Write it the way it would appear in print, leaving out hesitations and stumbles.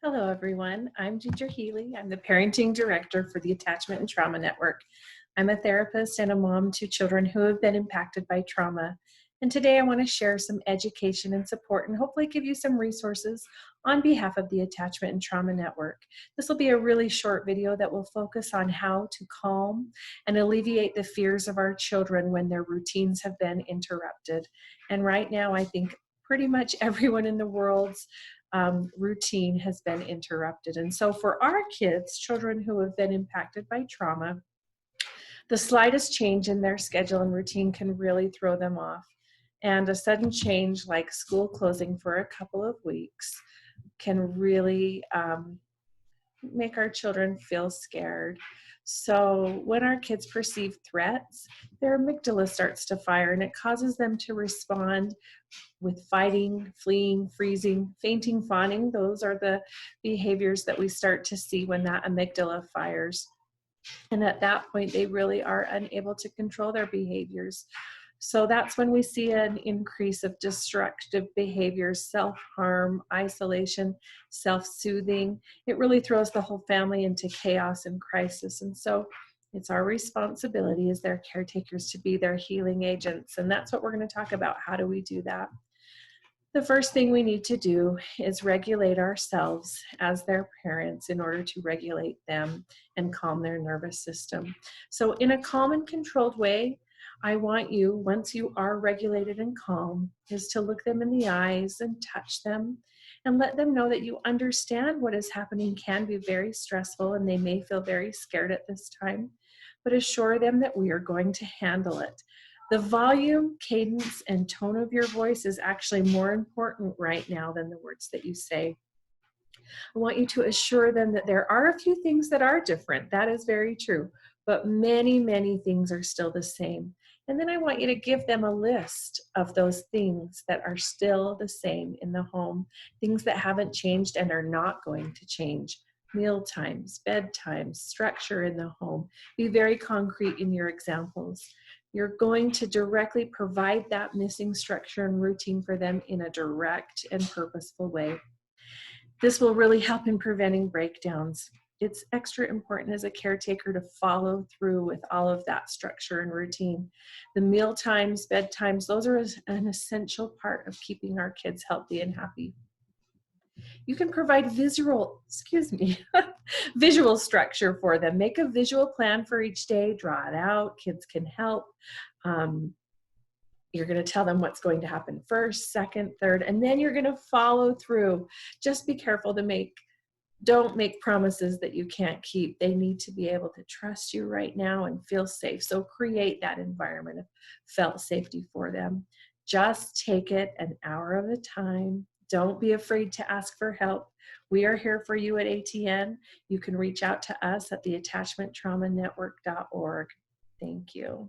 Hello, everyone. I'm Ginger Healy. I'm the Parenting Director for the Attachment and Trauma Network. I'm a therapist and a mom to children who have been impacted by trauma. And today I want to share some education and support and hopefully give you some resources on behalf of the Attachment and Trauma Network. This will be a really short video that will focus on how to calm and alleviate the fears of our children when their routines have been interrupted. And right now, I think pretty much everyone in the world's routine has been interrupted. And so for our kids, children who have been impacted by trauma, the slightest change in their schedule and routine can really throw them off. And a sudden change like school closing for a couple of weeks can really make our children feel scared. So when our kids perceive threats, their amygdala starts to fire and it causes them to respond with fighting, fleeing, freezing, fainting, fawning. Those are the behaviors that we start to see when that amygdala fires. And at that point, they really are unable to control their behaviors. So that's when we see an increase of destructive behaviors, self-harm, isolation, self-soothing. It really throws the whole family into chaos and crisis. And so it's our responsibility as their caretakers to be their healing agents. And that's what we're going to talk about. How do we do that? The first thing we need to do is regulate ourselves as their parents in order to regulate them and calm their nervous system. So in a calm and controlled way, I want you, once you are regulated and calm, is to look them in the eyes and touch them and let them know that you understand what is happening can be very stressful and they may feel very scared at this time, but assure them that we are going to handle it. The volume, cadence, and tone of your voice is actually more important right now than the words that you say. I want you to assure them that there are a few things that are different. That is very true. But many, many things are still the same. And then I want you to give them a list of those things that are still the same in the home, things that haven't changed and are not going to change. Meal times, bedtimes, structure in the home. Be very concrete in your examples. You're going to directly provide that missing structure and routine for them in a direct and purposeful way. This will really help in preventing breakdowns. It's extra important as a caretaker to follow through with all of that structure and routine. The meal times, bedtimes, those are an essential part of keeping our kids healthy and happy. You can provide visual structure for them. Make a visual plan for each day, draw it out. Kids can help. You're going to tell them what's going to happen first, second, third, and then you're going to follow through. Just be careful to don't make promises that you can't keep. They need to be able to trust you right now and feel safe. So create that environment of felt safety for them. Just take it an hour at a time. Don't be afraid to ask for help. We are here for you at ATN. You can reach out to us at theattachmenttraumanetwork.org. Thank you.